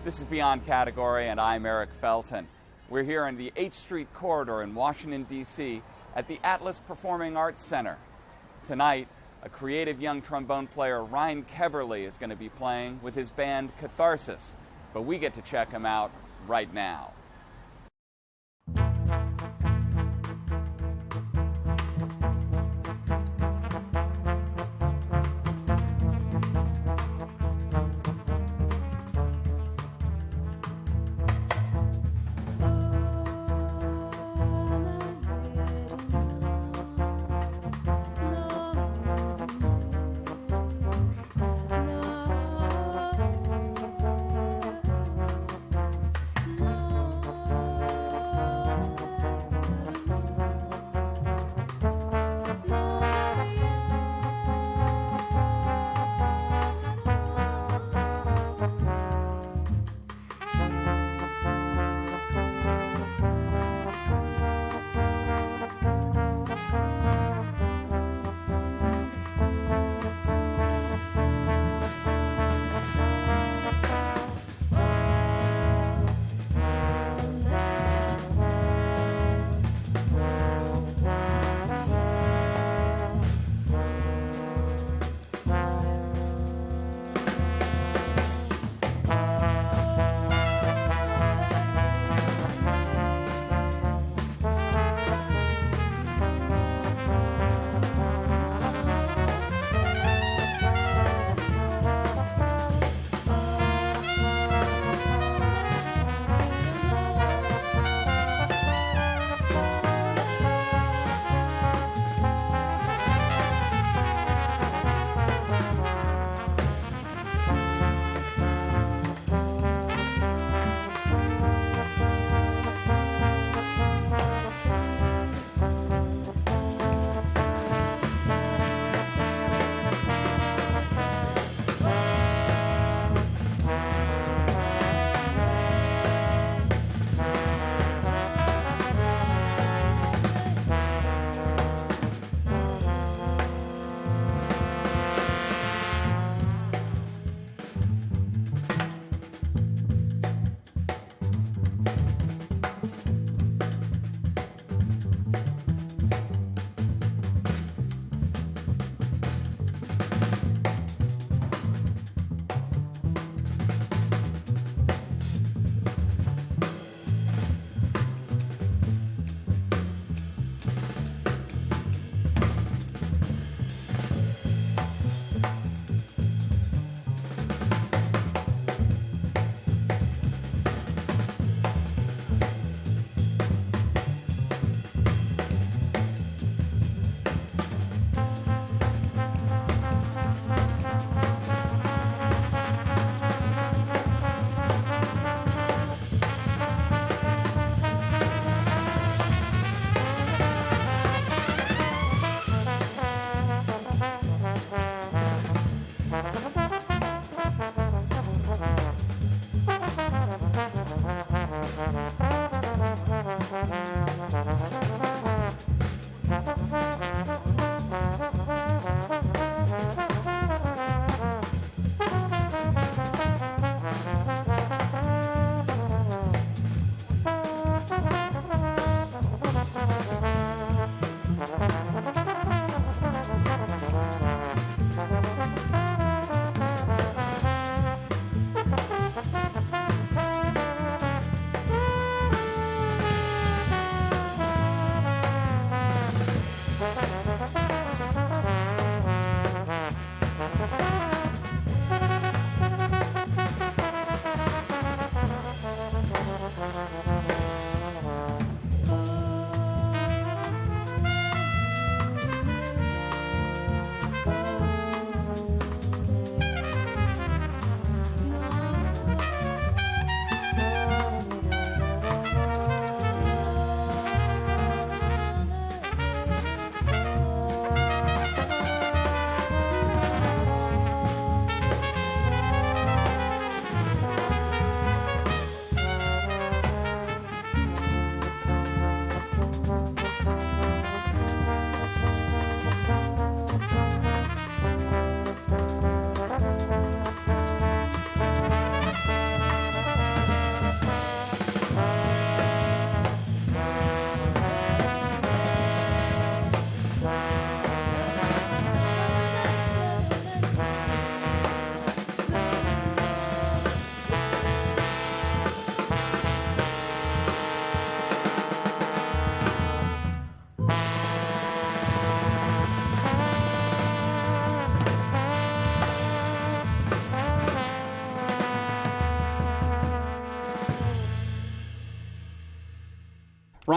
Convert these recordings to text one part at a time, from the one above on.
This is Beyond Category, and I'm Eric Felten. We're here in the H Street corridor in Washington, D.C. at the Atlas Performing Arts Center. Tonight, a creative young trombone player, Ryan Keberle, is going to be playing with his band Catharsis, but we get to check him out right now.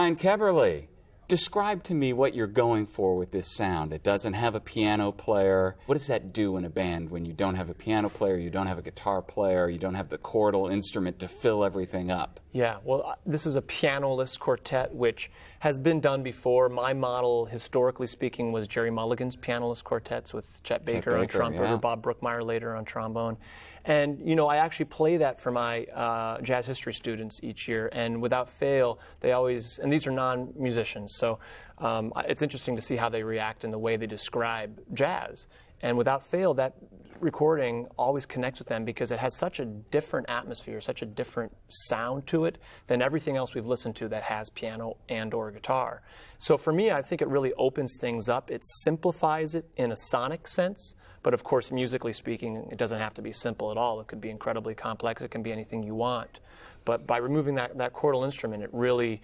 Ryan Keberle, describe to me what you're going for with this sound. It doesn't have a piano player. What does that do in a band when you don't have a piano player, you don't have a guitar player, you don't have the chordal instrument to fill everything up? Yeah, well, this is a pianoless quartet, which has been done before. My model, historically speaking, was Jerry Mulligan's pianoless quartets with Chet Baker on trumpet, or Bob Brookmeyer later on trombone. And, you know, I actually play that for my jazz history students each year, and without fail, they always, and these are non-musicians, so it's interesting to see how they react in the way they describe jazz. And without fail, that recording always connects with them because it has such a different atmosphere, such a different sound to it than everything else we've listened to that has piano and or guitar. So for me, I think it really opens things up. It simplifies it in a sonic sense, but of course, musically speaking, it doesn't have to be simple at all. It could be incredibly complex. It can be anything you want. But by removing that chordal instrument, it really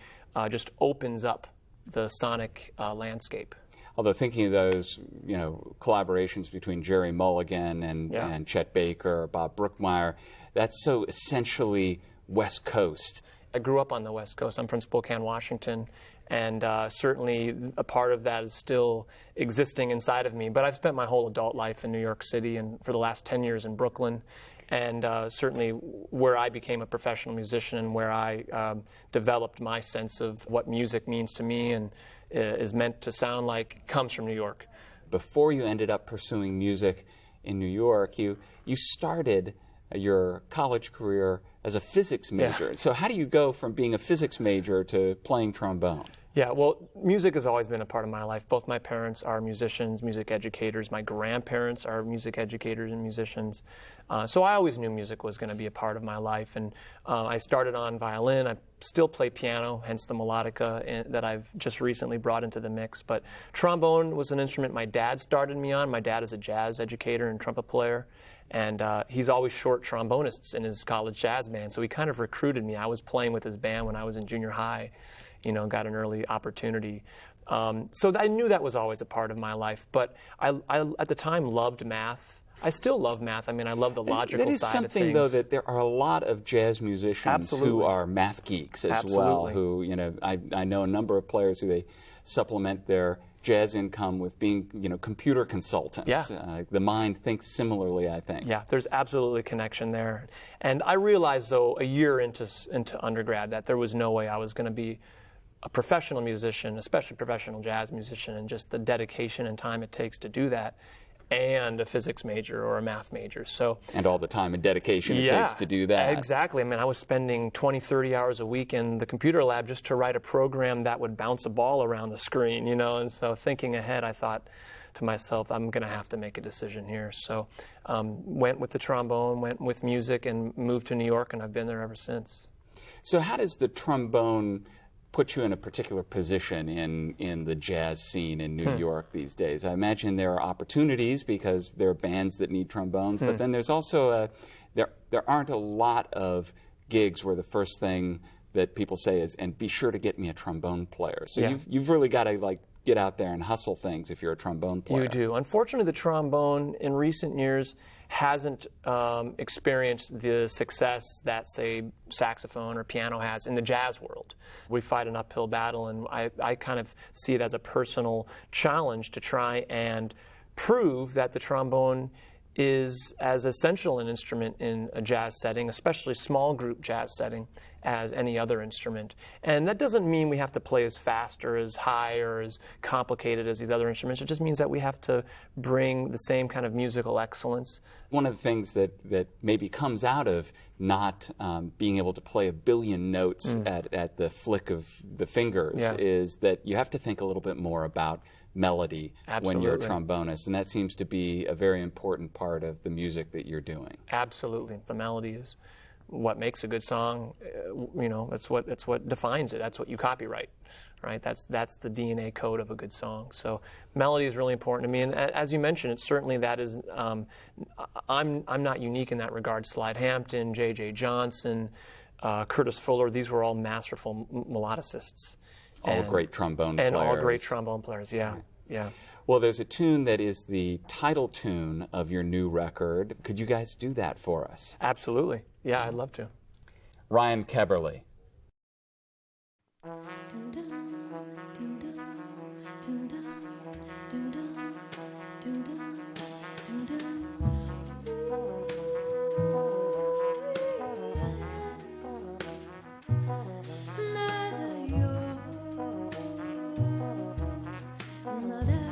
just opens up the sonic landscape. Although thinking of those, you know, collaborations between Jerry Mulligan and Chet Baker, Bob Brookmeyer, that's so essentially West Coast. I grew up on the West Coast. I'm from Spokane, Washington, and certainly a part of that is still existing inside of me. But I've spent my whole adult life in New York City and for the last 10 years in Brooklyn. And certainly where I became a professional musician and where I developed my sense of what music means to me and is meant to sound like comes from New York. Before you ended up pursuing music in New York, you started your college career as a physics major. Yeah. So how do you go from being a physics major to playing trombone? Yeah, well, music has always been a part of my life. Both my parents are musicians, music educators. My grandparents are music educators and musicians. So I always knew music was going to be a part of my life. And I started on violin. I still play piano, hence the melodica that I've just recently brought into the mix. But trombone was an instrument my dad started me on. My dad is a jazz educator and trumpet player. And he's always short trombonists in his college jazz band. So he kind of recruited me. I was playing with his band when I was in junior high. You know, got an early opportunity. So I knew that was always a part of my life, but I at the time loved math. I still love math. I mean, I love the logical side of things. That is something, though, that there are a lot of jazz musicians who are math geeks as well, who, you know, I know a number of players who they supplement their jazz income with being, you know, computer consultants. Yeah. The mind thinks similarly, I think. Yeah, there's absolutely a connection there. And I realized, though, a year into undergrad that there was no way I was going to be a professional musician, especially professional jazz musician, and just the dedication and time it takes to do that, and a physics major or a math major. So, and all the time and dedication it takes to do that. Exactly. I mean, I was spending 20, 30 hours a week in the computer lab just to write a program that would bounce a ball around the screen, you know, and so thinking ahead, I thought to myself, I'm going to have to make a decision here. So went with the trombone, went with music, and moved to New York, and I've been there ever since. So how does the trombone put you in a particular position in the jazz scene in New York these days? I imagine there are opportunities because there are bands that need trombones, but then there's also there aren't a lot of gigs where the first thing that people say is, and be sure to get me a trombone player. So you've really got to like get out there and hustle things if you're a trombone player. You do. Unfortunately, the trombone in recent years hasn't experienced the success that, say, saxophone or piano has in the jazz world. We fight an uphill battle, and I kind of see it as a personal challenge to try and prove that the trombone is as essential an instrument in a jazz setting, especially small group jazz setting, as any other instrument. And that doesn't mean we have to play as fast or as high or as complicated as these other instruments. It just means that we have to bring the same kind of musical excellence. One of the things that maybe comes out of not being able to play a billion notes at the flick of the fingers is that you have to think a little bit more about melody when you're a trombonist, and that seems to be a very important part of the music that you're doing. Absolutely. The melody is what makes a good song. You know, that's what defines it. That's what you copyright, right? That's the DNA code of a good song. So melody is really important to me, and as you mentioned, it's certainly that is. I'm not unique in that regard. Slide Hampton, J.J. Johnson, Curtis Fuller. These were all masterful melodicists. All great trombone players. And all great trombone players, yeah. Well, there's a tune that is the title tune of your new record. Could you guys do that for us? Absolutely. Yeah, I'd love to. Ryan Keberle. Dun, dun. Lord,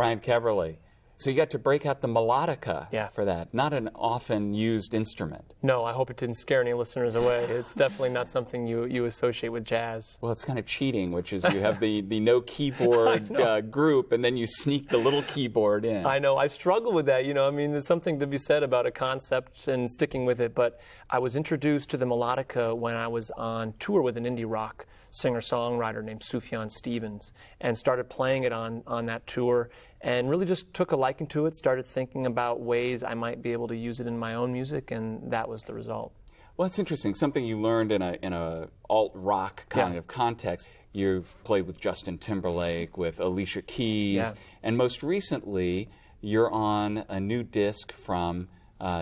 Ryan Keberle. So you got to break out the melodica Yeah. for that. Not an often used instrument. No, I hope it didn't scare any listeners away. It's definitely not something you associate with jazz. Well, it's kind of cheating, which is you have the no keyboard group, and then you sneak the little keyboard in. I know. I struggle with that. I mean, there's something to be said about a concept and sticking with it. But I was introduced to the melodica when I was on tour with an indie rock singer-songwriter named Sufjan Stevens, and started playing it on that tour, and really just took a liking to it, started thinking about ways I might be able to use it in my own music, and that was the result. Well, it's interesting. Something you learned in a alt-rock kind of context. You've played with Justin Timberlake, with Alicia Keys, and most recently, you're on a new disc from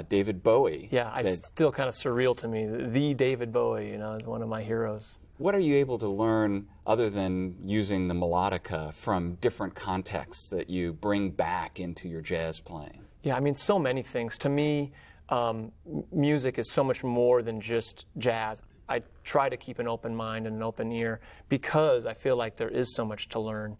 David Bowie. Yeah, it's still kind of surreal to me. The David Bowie, is one of my heroes. What are you able to learn, other than using the melodica, from different contexts that you bring back into your jazz playing? Yeah, I mean, so many things. To me, music is so much more than just jazz. I try to keep an open mind and an open ear because I feel like there is so much to learn.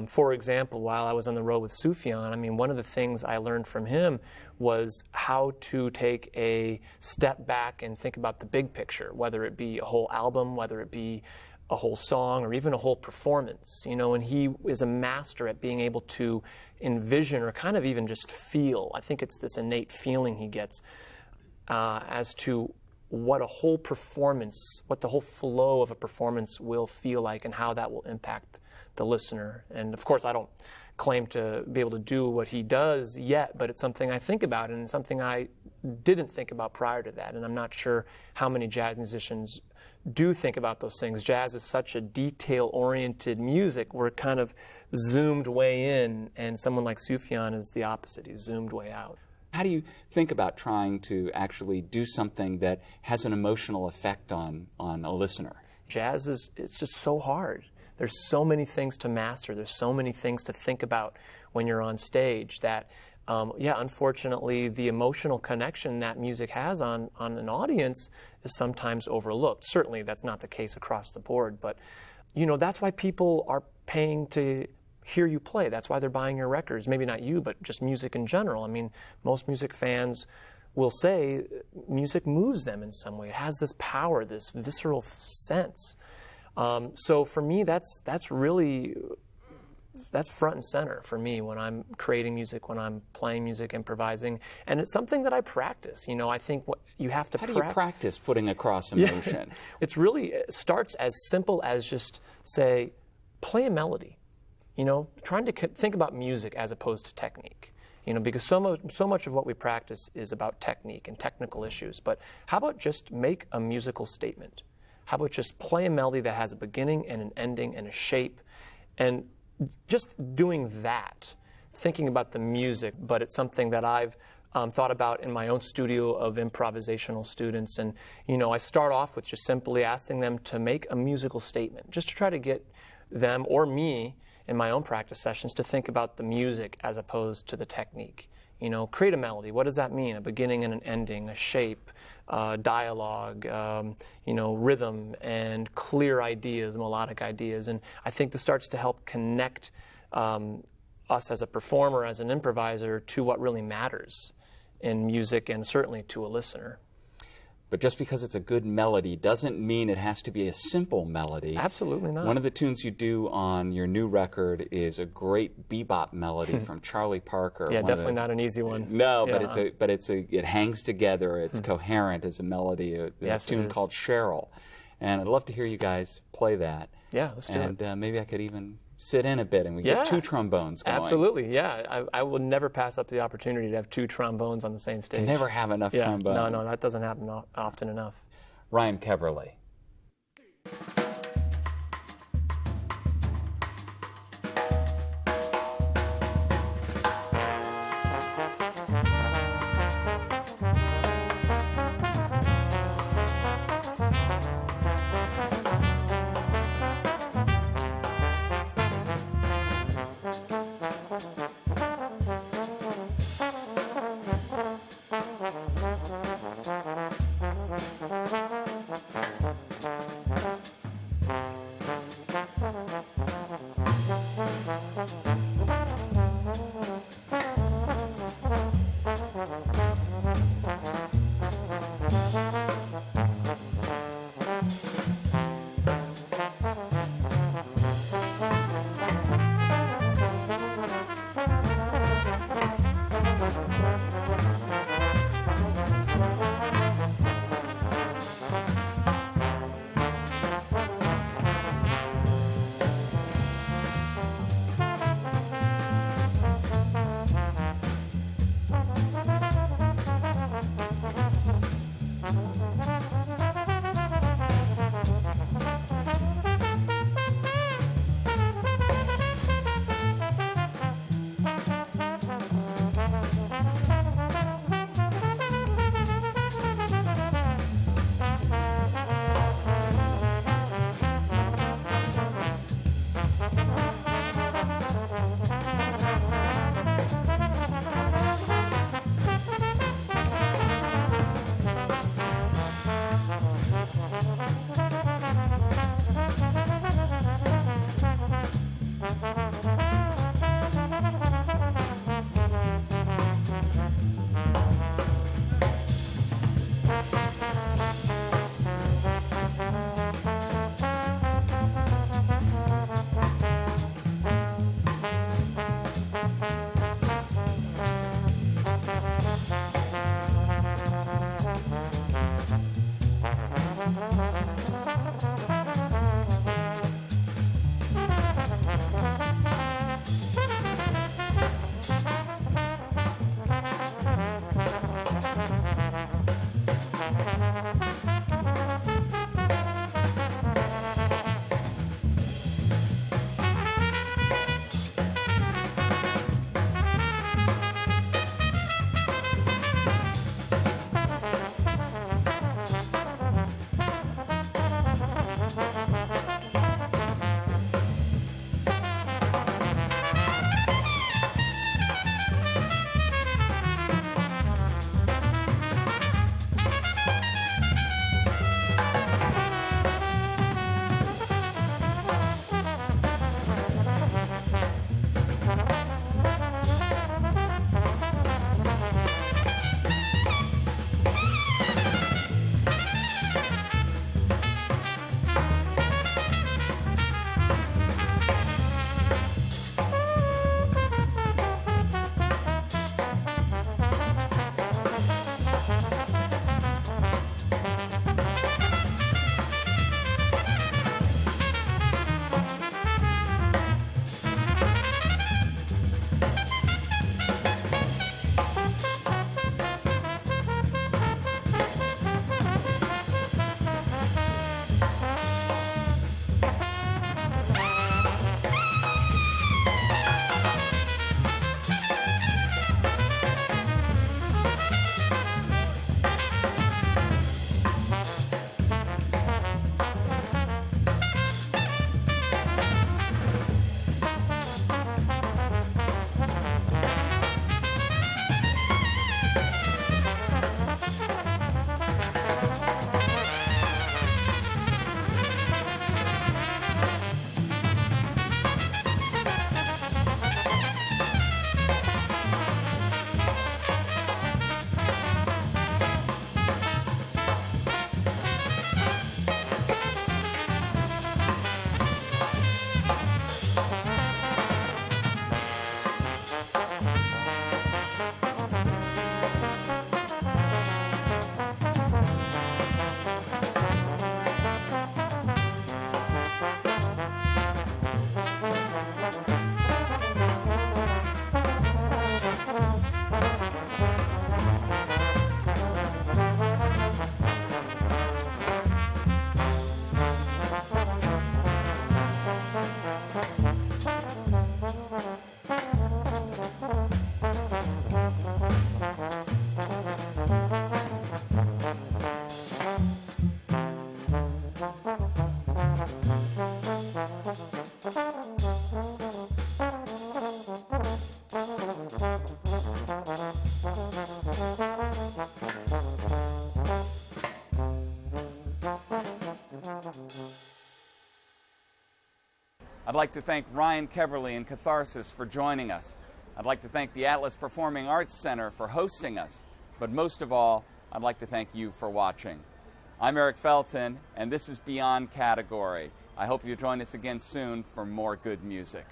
For example, while I was on the road with Sufjan, I mean, one of the things I learned from him was how to take a step back and think about the big picture, whether it be a whole album, whether it be a whole song, or even a whole performance. And he is a master at being able to envision or kind of even just feel. I think it's this innate feeling he gets as to what a whole performance, what the whole flow of a performance will feel like and how that will impact the listener. And of course, I don't claim to be able to do what he does yet, but it's something I think about, and it's something I didn't think about prior to that. And I'm not sure how many jazz musicians do think about those things. Jazz is such a detail-oriented music. We're kind of zoomed way in, and someone like Sufjan is the opposite. He's zoomed way out. How do you think about trying to actually do something that has an emotional effect on a listener? Jazz it's just so hard. There's so many things to master. There's so many things to think about when you're on stage that, unfortunately, the emotional connection that music has on an audience is sometimes overlooked. Certainly, that's not the case across the board, but, that's why people are paying to hear you play. That's why they're buying your records. Maybe not you, but just music in general. I mean, most music fans will say music moves them in some way. It has this power, this visceral sense. So for me, that's front and center for me when I'm creating music, when I'm playing music, improvising, and it's something that I practice. I think what you have to. How do you practice putting across emotion? It starts as simple as just say, play a melody. Trying to think about music as opposed to technique. Because so much of what we practice is about technique and technical issues. But how about just make a musical statement? How about just play a melody that has a beginning and an ending and a shape, and just doing that, thinking about the music. But it's something that I've thought about in my own studio of improvisational students. And, I start off with just simply asking them to make a musical statement, just to try to get them or me in my own practice sessions to think about the music as opposed to the technique. Create a melody. What does that mean? A beginning and an ending, a shape, dialogue, rhythm, and clear ideas, melodic ideas. And I think this starts to help connect us as a performer, as an improviser, to what really matters in music, and certainly to a listener. But just because it's a good melody doesn't mean it has to be a simple melody. Absolutely not. One of the tunes you do on your new record is a great bebop melody from Charlie Parker. Yeah, definitely not an easy one. No, yeah. but it hangs together. It's coherent as a melody. A tune called Cheryl, and I'd love to hear you guys play that. Yeah, let's do it. And maybe I could even sit in a bit and we get two trombones going. Absolutely, yeah. I will never pass up the opportunity to have two trombones on the same stage. You never have enough trombones. No, that doesn't happen often enough. Ryan Keberle. I'd like to thank Ryan Keberle and Catharsis for joining us. I'd like to thank the Atlas Performing Arts Center for hosting us. But most of all, I'd like to thank you for watching. I'm Eric Felten, and this is Beyond Category. I hope you join us again soon for more good music.